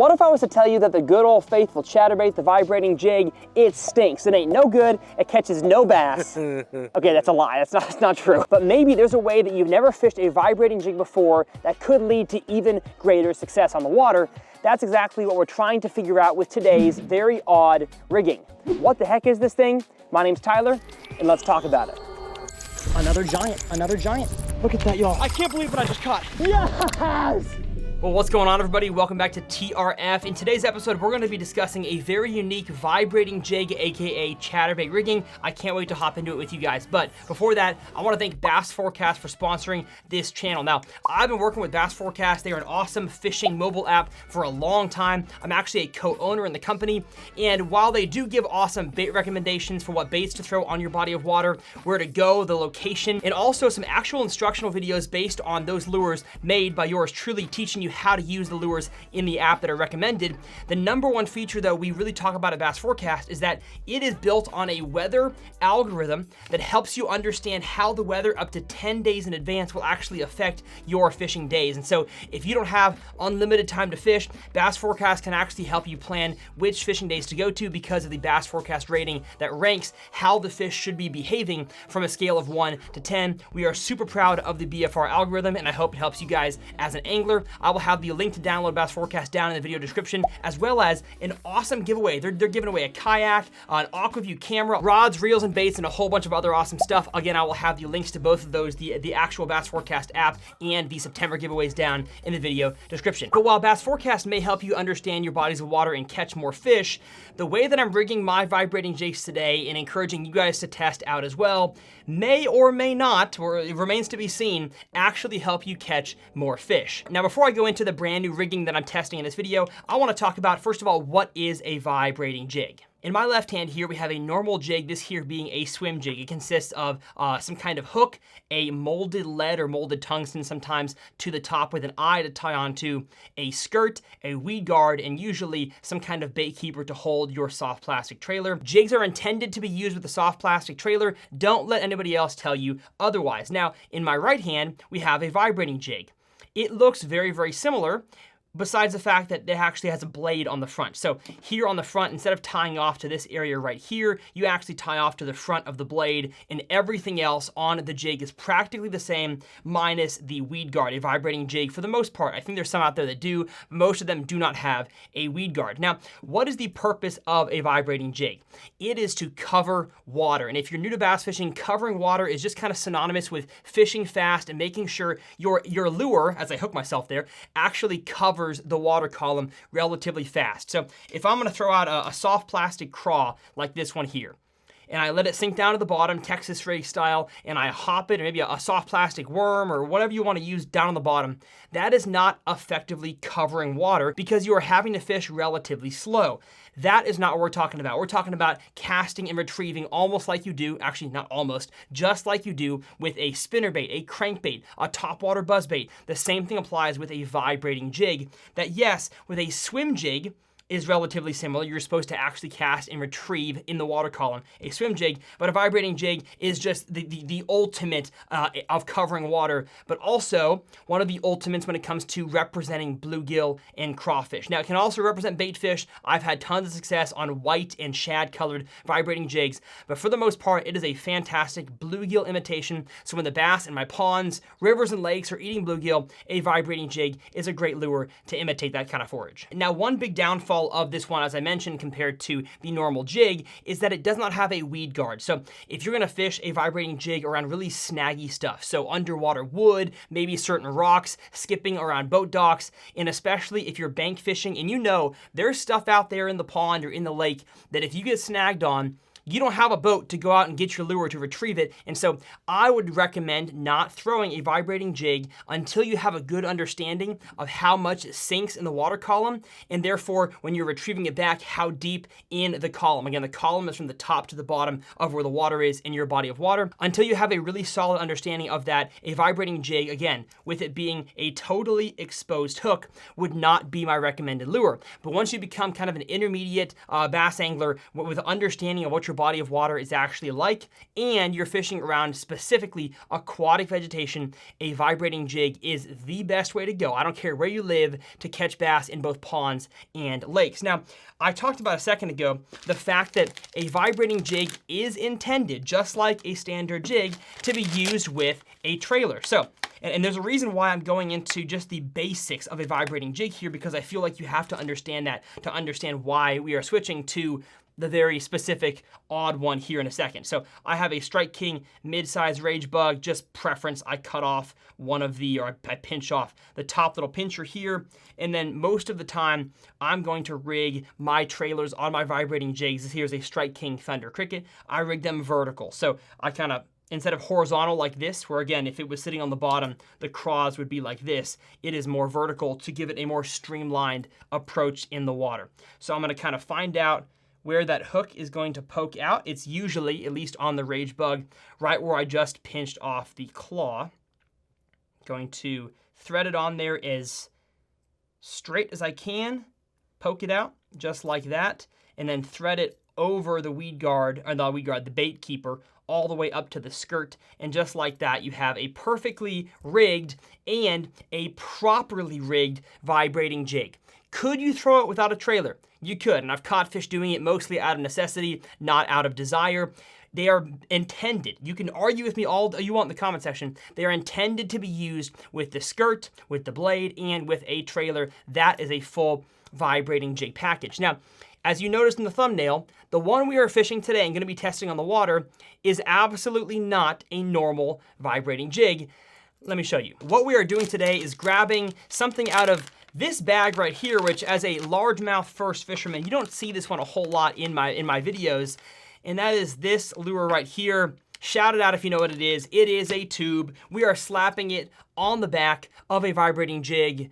What if I was to tell you that the good old faithful chatterbait, the vibrating jig, it stinks. It ain't no good, it catches no bass. Okay, that's a lie, that's not true. But maybe there's a way that you've never fished a vibrating jig before that could lead to even greater success on the water. That's exactly what we're trying to figure out with today's very odd rigging. What the heck is this thing? My name's Tyler, and let's talk about it. Another giant, another giant. Look at that, y'all. I can't believe what I just caught. Yes! Well, what's going on, everybody? Welcome back to TRF. In today's episode, we're going to be discussing a very unique vibrating jig, aka chatterbait rigging. I can't wait to hop into it with you guys. But before that, I want to thank Bass Forecast for sponsoring this channel. Now, I've been working with Bass Forecast. They are an awesome fishing mobile app for a long time. I'm actually a co-owner in the company. And while they do give awesome bait recommendations for what baits to throw on your body of water, where to go, the location, and also some actual instructional videos based on those lures made by yours truly, teaching you how to use the lures in the app that are recommended. The number one feature though we really talk about at Bass Forecast is that it is built on a weather algorithm that helps you understand how the weather up to 10 days in advance will actually affect your fishing days. And so if you don't have unlimited time to fish, Bass Forecast can actually help you plan which fishing days to go to because of the Bass Forecast rating that ranks how the fish should be behaving from a scale of 1 to 10. We are super proud of the BFR algorithm, and I hope it helps you guys as an angler. I will have the link to download Bass Forecast down in the video description, as well as an awesome giveaway. They're giving away a kayak, an AquaView camera, rods, reels, and baits, and a whole bunch of other awesome stuff. Again, I will have the links to both of those, the actual Bass Forecast app and the September giveaways down in the video description. But while Bass Forecast may help you understand your bodies of water and catch more fish, the way that I'm rigging my vibrating jigs today and encouraging you guys to test out as well may or may not, or it remains to be seen, actually help you catch more fish. Now, before I go into the brand new rigging that I'm testing in this video, I want to talk about, first of all, what is a vibrating jig? In my left hand here, we have a normal jig, this here being a swim jig. It consists of some kind of hook, a molded lead or molded tungsten sometimes to the top with an eye to tie onto, a skirt, a weed guard, and usually some kind of bait keeper to hold your soft plastic trailer. Jigs are intended to be used with a soft plastic trailer. Don't let anybody else tell you otherwise. Now, in my right hand, we have a vibrating jig. It looks very, very similar, besides the fact that it actually has a blade on the front. So here on the front, instead of tying off to this area right here, you actually tie off to the front of the blade, and everything else on the jig is practically the same, minus the weed guard, a vibrating jig for the most part. I think there's some out there that do, but most of them do not have a weed guard. Now, what is the purpose of a vibrating jig? It is to cover water. And if you're new to bass fishing, covering water is just kind of synonymous with fishing fast and making sure your lure, as I hook myself there, actually covers the water column relatively fast. So if I'm gonna throw out a soft plastic craw like this one here, and I let it sink down to the bottom, Texas ray style, and I hop it, or maybe a soft plastic worm, or whatever you want to use down on the bottom, that is not effectively covering water because you are having to fish relatively slow. That is not what we're talking about. We're talking about casting and retrieving almost like you do, actually not almost, just like you do with a spinnerbait, a crankbait, a topwater buzzbait. The same thing applies with a vibrating jig. That yes, with a swim jig, is relatively similar. You're supposed to actually cast and retrieve in the water column a swim jig, but a vibrating jig is just the ultimate of covering water, but also one of the ultimates when it comes to representing bluegill and crawfish. Now, it can also represent bait fish. I've had tons of success on white and shad colored vibrating jigs, but for the most part, it is a fantastic bluegill imitation. So when the bass in my ponds, rivers, and lakes are eating bluegill, a vibrating jig is a great lure to imitate that kind of forage. Now, one big downfall of this one, as I mentioned, compared to the normal jig, is that it does not have a weed guard. So if you're gonna fish a vibrating jig around really snaggy stuff, so underwater wood, maybe certain rocks, skipping around boat docks, and especially if you're bank fishing and you know there's stuff out there in the pond or in the lake that if you get snagged on, you don't have a boat to go out and get your lure to retrieve it. And so I would recommend not throwing a vibrating jig until you have a good understanding of how much it sinks in the water column, and therefore when you're retrieving it back, how deep in the column. Again, the column is from the top to the bottom of where the water is in your body of water. Until you have a really solid understanding of that, a vibrating jig, again, with it being a totally exposed hook, would not be my recommended lure. But once you become kind of an intermediate bass angler with understanding of what your actual body of water is actually like, and you're fishing around specifically aquatic vegetation, a vibrating jig is the best way to go. I don't care where you live to catch bass in both ponds and lakes. Now, I talked about a second ago the fact that a vibrating jig is intended, just like a standard jig, to be used with a trailer. So, and there's a reason why I'm going into just the basics of a vibrating jig here, because I feel like you have to understand that to understand why we are switching to the very specific odd one here in a second. So I have a Strike King mid-size rage bug, just preference. I cut off one of the, or I pinch off the top little pincher here. And then most of the time, I'm going to rig my trailers on my vibrating jigs. Here's a Strike King Thunder Cricket. I rig them vertical. So I kind of, instead of horizontal like this, where again, if it was sitting on the bottom, the craws would be like this, it is more vertical to give it a more streamlined approach in the water. So I'm gonna kind of find out where that hook is going to poke out. It's usually, at least on the rage bug, right where I just pinched off the claw. Going to thread it on there as straight as I can, poke it out just like that, and then thread it over the weed guard, or not weed guard, the bait keeper, all the way up to the skirt. And just like that, you have a perfectly rigged and a properly rigged vibrating jig. Could you throw it without a trailer? You could, and I've caught fish doing it mostly out of necessity, not out of desire. They are intended, you can argue with me all you want in the comment section, they are intended to be used with the skirt, with the blade, and with a trailer. That is a full vibrating jig package. Now, as you noticed in the thumbnail, the one we are fishing today and going to be testing on the water is absolutely not a normal vibrating jig. Let me show you. What we are doing today is grabbing something out of this bag right here, which as a largemouth first fisherman, you don't see this one a whole lot in my videos, and that is this lure right here. Shout it out if you know what it is. It is a tube. We are slapping it on the back of a vibrating jig.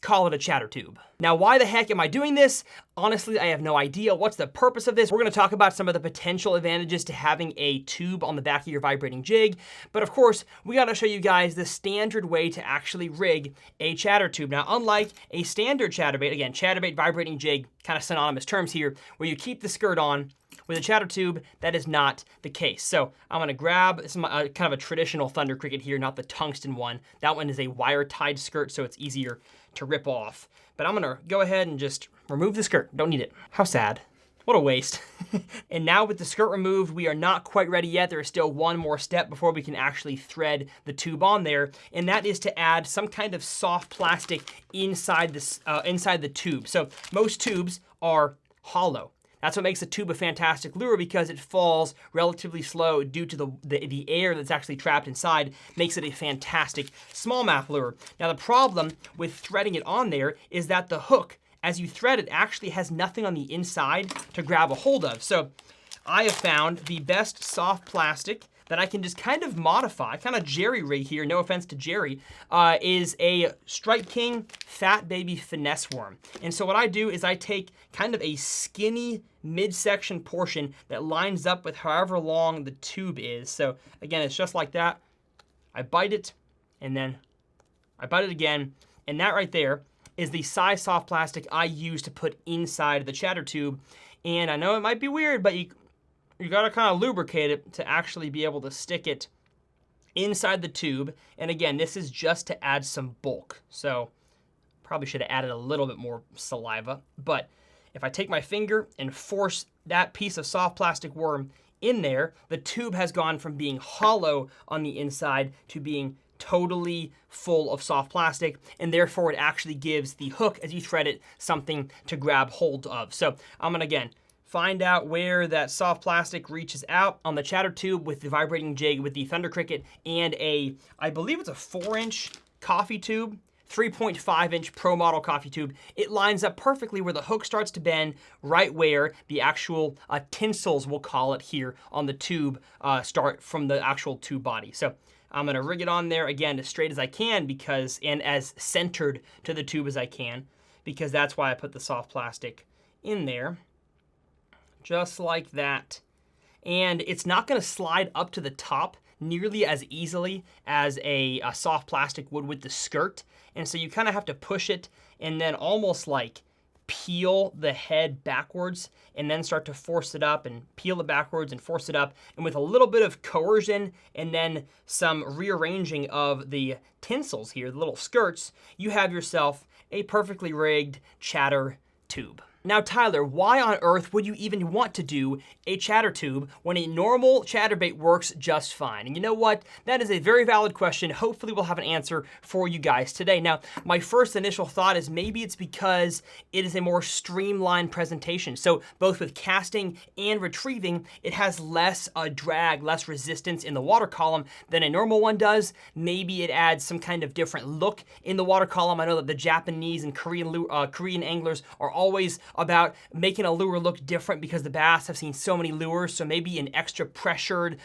Call it a chatter tube. Now, why the heck am I doing this? Honestly, I have no idea. What's the purpose of this? We're gonna talk about some of the potential advantages to having a tube on the back of your vibrating jig. But of course, we gotta show you guys the standard way to actually rig a chatter tube. Now, unlike a standard chatterbait, again, chatterbait, vibrating jig, kind of synonymous terms here, where you keep the skirt on, with a chatter tube, that is not the case. So I'm gonna grab, this is my, kind of a traditional Thunder Cricket here, not the tungsten one. That one is a wire tied skirt, so it's easier to rip off. But I'm gonna go ahead and just remove the skirt. Don't need it. How sad. What a waste. And now with the skirt removed, we are not quite ready yet. There is still one more step before we can actually thread the tube on there, and that is to add some kind of soft plastic inside this, inside the tube. So most tubes are hollow. That's what makes a tube a fantastic lure, because it falls relatively slow due to the air that's actually trapped inside, makes it a fantastic smallmouth lure. Now the problem with threading it on there is that the hook, as you thread it, actually has nothing on the inside to grab a hold of. So I have found the best soft plastic that I can just kind of modify, kind of jerry rig here, no offense to Jerry, is a Strike King Fat Baby Finesse Worm. And so what I do is I take kind of a skinny midsection portion that lines up with however long the tube is. So again, it's just like that. I bite it, and then I bite it again, and that right there is the size soft plastic I use to put inside the chatter tube. And I know it might be weird, but you gotta kind of lubricate it to actually be able to stick it inside the tube. And again, this is just to add some bulk. So probably should have added a little bit more saliva. But if I take my finger and force that piece of soft plastic worm in there, the tube has gone from being hollow on the inside to being totally full of soft plastic, and therefore it actually gives the hook, as you thread it, something to grab hold of. So I'm gonna, again, find out where that soft plastic reaches out on the chatter tube with the vibrating jig, with the Thunder Cricket, and I believe it's a 4-inch coffee tube, 3.5-inch pro model coffee tube. It lines up perfectly where the hook starts to bend, right where the actual tinsels, we'll call it here, on the tube start from the actual tube body. So I'm gonna rig it on there, again, as straight as I can, because, and as centered to the tube as I can, because that's why I put the soft plastic in there. Just like that. And it's not gonna slide up to the top nearly as easily as a soft plastic would with the skirt. And so you kind of have to push it and then almost like peel the head backwards and then start to force it up and peel it backwards and force it up. And with a little bit of coercion and then some rearranging of the tinsels here, the little skirts, you have yourself a perfectly rigged chatter tube. Now, Tyler, why on earth would you even want to do a chatter tube when a normal chatterbait works just fine? And you know what? That is a very valid question. Hopefully we'll have an answer for you guys today. Now, my first initial thought is maybe it's because it is a more streamlined presentation. So both with casting and retrieving, it has less drag, less resistance in the water column than a normal one does. Maybe it adds some kind of different look in the water column. I know that the Japanese and Korean anglers are always about making a lure look different because the bass have seen so many lures. So maybe an extra pressured,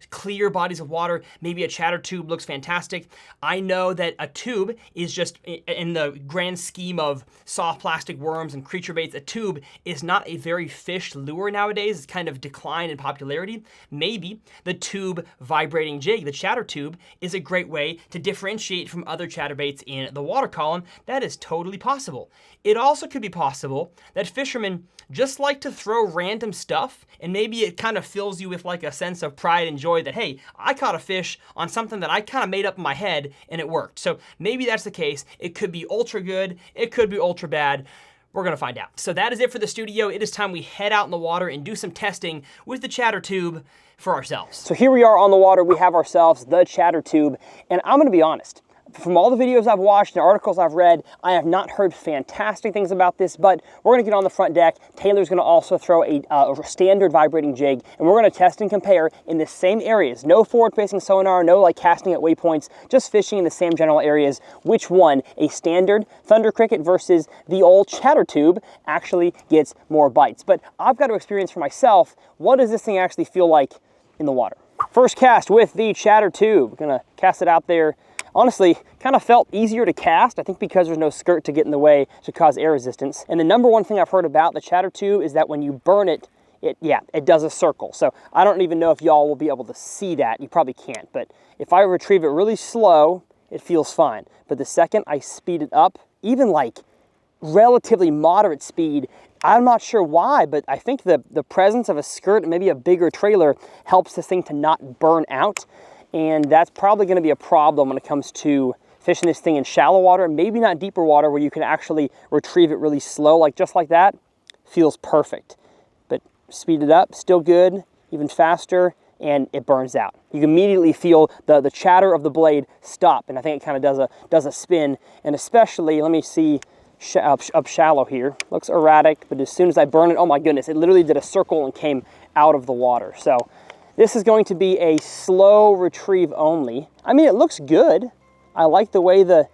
clear bodies of water, maybe a chatter tube looks fantastic. I know that a tube is just, in the grand scheme of soft plastic worms and creature baits, a tube is not a very fished lure nowadays. It's kind of declined in popularity. Maybe the tube vibrating jig, the chatter tube, is a great way to differentiate from other chatterbaits in the water column. That is totally possible. It also could be possible that fishermen just like to throw random stuff, and maybe it kind of fills you with like a sense of pride and joy that, hey, I caught a fish on something that I kind of made up in my head and it worked. So maybe that's the case. It could be ultra good. It could be ultra bad. We're gonna find out. So that is it for the studio. It is time we head out in the water and do some testing with the chatter tube for ourselves. So here we are on the water. We have ourselves the chatter tube, and I'm gonna be honest. From all the videos I've watched and articles I've read, I have not heard fantastic things about this, but we're gonna get on the front deck. Taylor's gonna also throw a standard vibrating jig, and we're gonna test and compare in the same areas. No forward-facing sonar, no like casting at waypoints, just fishing in the same general areas. Which one, a standard Thunder Cricket versus the old chatter tube, actually gets more bites. But I've got to experience for myself, what does this thing actually feel like in the water? First cast with the chatter tube. Gonna cast it out there. Honestly, kind of felt easier to cast, I think because there's no skirt to get in the way to cause air resistance. And the number one thing I've heard about the chatter tube is that when you burn it, it does a circle. So I don't even know if y'all will be able to see that. You probably can't, but if I retrieve it really slow, it feels fine. But the second I speed it up, even like relatively moderate speed, I'm not sure why, but I think the presence of a skirt and maybe a bigger trailer helps this thing to not burn out. And that's probably gonna be a problem when it comes to fishing this thing in shallow water, maybe not deeper water where you can actually retrieve it really slow, like just like that, feels perfect. But speed it up, still good, even faster, and it burns out. You can immediately feel the chatter of the blade stop, and I think it kind of does a spin, and especially, let me see up shallow here, looks erratic, but as soon as I burn it, oh my goodness, it literally did a circle and came out of the water. So this is going to be a slow retrieve only. I mean, it looks good. I like the way the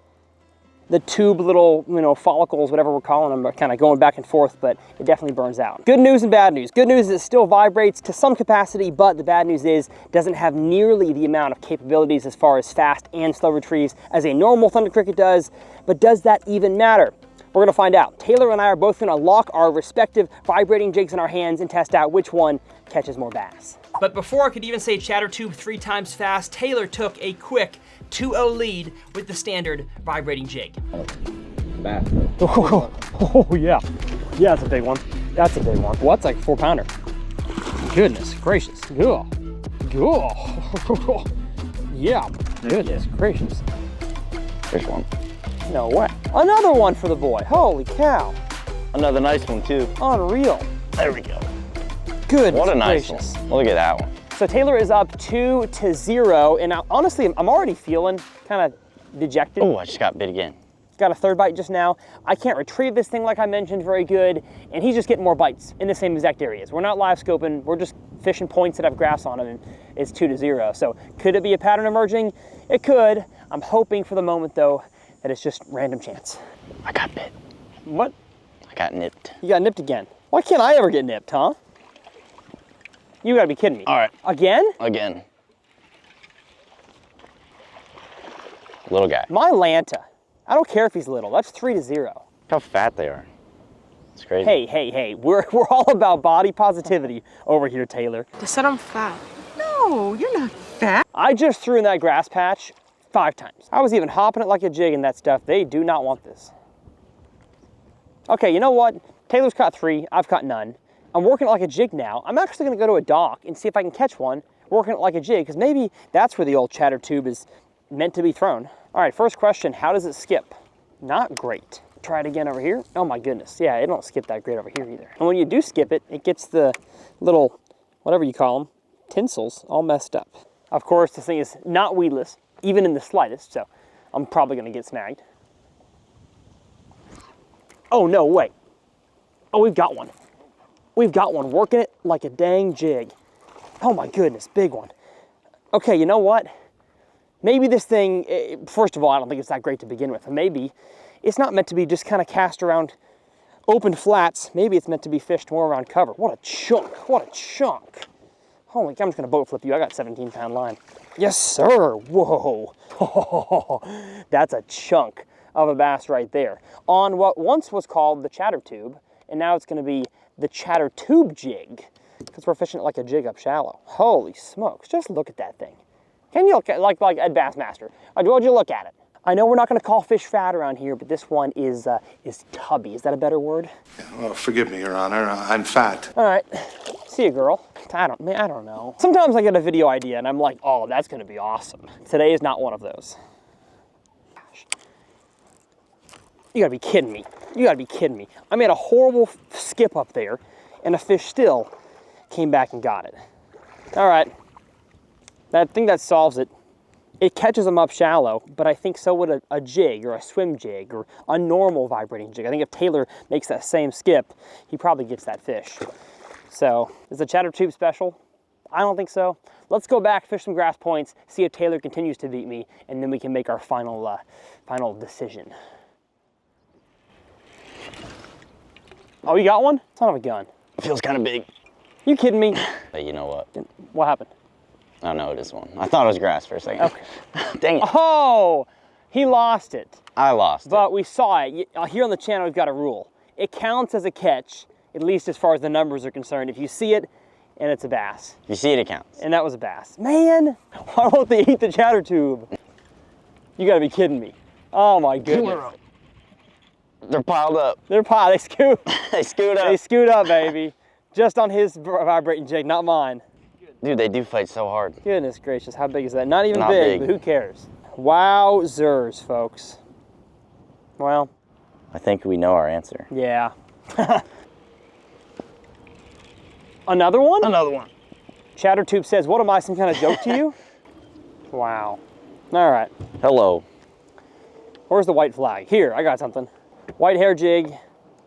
tube little, follicles, whatever we're calling them, are kind of going back and forth, but it definitely burns out. Good news and bad news. Good news is it still vibrates to some capacity, but the bad news is it doesn't have nearly the amount of capabilities as far as fast and slow retrieves as a normal Thunder Cricket does. But does that even matter? We're gonna find out. Taylor and I are both gonna lock our respective vibrating jigs in our hands and test out which one catches more bass. But before I could even say chatter tube 3 times fast, Taylor took a quick 2-0 lead with the standard vibrating jig. Bass. Oh yeah. Yeah, that's a big one. That's a big one. Well, that's like a 4-pounder. Goodness gracious. Ugh. Ugh. Yeah, goodness gracious. Fish one. No way. Another one for the boy. Holy cow. Another nice one too. Unreal. There we go. Goodness What a nice gracious. one. Look at that one. So Taylor is up 2-0, and now, honestly, I'm already feeling kind of dejected. Oh, I just got bit again. Got a third bite just now. I can't retrieve this thing like I mentioned very good, and he's just getting more bites in the same exact areas. We're not live scoping, we're just fishing points that have grass on them, and it's 2-0. So could it be a pattern emerging? It could. I'm hoping for the moment though that it's just random chance. I got bit. What? I got nipped. You got nipped again. Why can't I ever get nipped, huh? You gotta be kidding me. All right. Again? Again. Little guy. My Lanta. I don't care if he's little. That's 3-0. Look how fat they are. It's crazy. Hey. We're all about body positivity over here, Taylor. They said I'm fat. No, you're not fat. I just threw in that grass patch 5 times. I was even hopping it like a jig and that stuff. They do not want this. Okay, you know what? Taylor's caught 3, I've caught none. I'm working it like a jig now. I'm actually gonna go to a dock and see if I can catch one, working it like a jig, because maybe that's where the old chatter tube is meant to be thrown. All right, first question, how does it skip? Not great. Try it again over here. Oh my goodness, yeah, it don't skip that great over here either. And when you do skip it, it gets the little, whatever you call them, tinsels all messed up. Of course, this thing is not weedless, even in the slightest, so I'm probably gonna get snagged. Oh, no, wait. Oh, we've got one. We've got one, working it like a dang jig. Oh my goodness, big one. Okay, you know what? Maybe this thing, first of all, I don't think it's that great to begin with. And maybe it's not meant to be just kind of cast around open flats. Maybe it's meant to be fished more around cover. What a chunk, what a chunk. Holy cow, I'm just gonna boat flip you. I got 17-pound line. Yes, sir, whoa. That's a chunk of a bass right there. On what once was called the chatter tube, and now it's gonna be the chatter tube jig, because we're fishing it like a jig up shallow. Holy smokes, just look at that thing. Can you look at like Ed Bassmaster? Would you look at it? I know we're not gonna call fish fat around here, but this one is tubby. Is that a better word? Well, forgive me, Your Honor. I'm fat. All right, see you, girl. I don't know. Sometimes I get a video idea and I'm like, oh, that's gonna be awesome. Today is not one of those. Gosh. You gotta be kidding me. You gotta be kidding me. I made a horrible skip up there and a fish still came back and got it. All right, I think that solves it. It catches them up shallow, but I think so would a jig or a swim jig or a normal vibrating jig. I think if Taylor makes that same skip, he probably gets that fish. So, is the chatter tube special? I don't think so. Let's go back, fish some grass points, see if Taylor continues to beat me, and then we can make our final decision. Oh, you got one? Son of a gun. Feels kind of big. You kidding me? But you know what? What happened? Oh no, it is one. I thought it was grass for a second. Okay. Dang it. Oh, he lost it. I lost it. But we saw it. Here on the channel, we've got a rule. It counts as a catch, at least as far as the numbers are concerned. If you see it, and it's a bass. If you see it, it counts. And that was a bass. Man, why won't they eat the chatter tube? You gotta be kidding me. Oh my goodness. They're piled up. They're piled, they scoot. They scoot up. They scoot up, baby. Just on his vibrating jig, not mine. Dude, they do fight so hard. Goodness gracious, how big is that? Not even Not big, big. but who cares? Wowzers, folks. Well, I think we know our answer. yeah. Another one? Another one. Chattertube says, what am I, some kind of joke to you? Wow. All right. Hello. Where's the white flag? Here, I got something. White hair jig,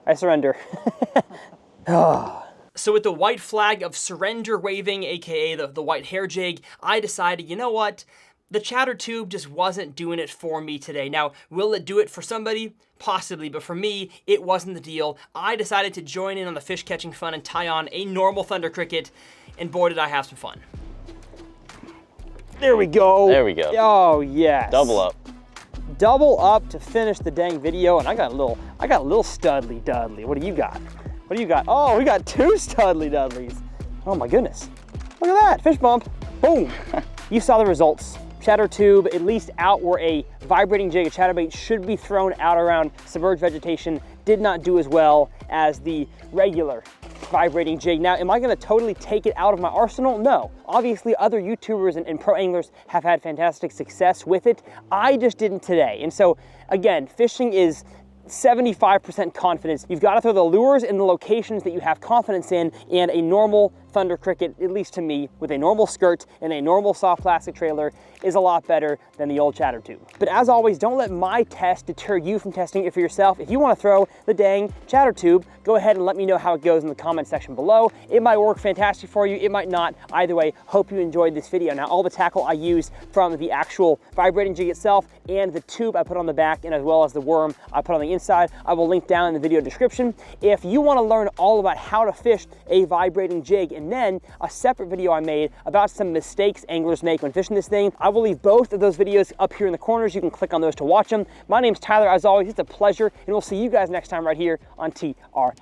I surrender. So with the white flag of surrender waving, aka the white hair jig, I decided, you know what? The chatter tube just wasn't doing it for me today. Now, will it do it for somebody? Possibly, but for me, it wasn't the deal. I decided to join in on the fish catching fun and tie on a normal thunder cricket, and boy did I have some fun. There we go. There we go. Oh, yes. Double up. Double up to finish the dang video, and I got a little studly dudley. What do you got? What do you got? Oh, we got 2 studly dudleys. Oh my goodness. Look at that, fish bump. Boom. You saw the results. Chatter tube, at least out where a vibrating jig, a chatterbait, should be thrown out around submerged vegetation, did not do as well as the regular vibrating jig. Now, am I gonna totally take it out of my arsenal? No. Obviously, other YouTubers and pro anglers have had fantastic success with it. I just didn't today. And so, again, fishing is 75% confidence. You've got to throw the lures in the locations that you have confidence in, and a normal thunder cricket, at least to me, with a normal skirt and a normal soft plastic trailer is a lot better than the old chatter tube. But as always, don't let my test deter you from testing it for yourself. If you want to throw the dang chatter tube, go ahead and let me know how it goes in the comment section below. It might work fantastic for you, it might not. Either way, hope you enjoyed this video. Now, all the tackle I used from the actual vibrating jig itself and the tube I put on the back, and as well as the worm I put on the inside, I will link down in the video description. If you want to learn all about how to fish a vibrating jig, and then a separate video I made about some mistakes anglers make when fishing this thing, I will leave both of those videos up here in the corners. You can click on those to watch them. My name's Tyler, as always. It's a pleasure, and we'll see you guys next time right here on TRF.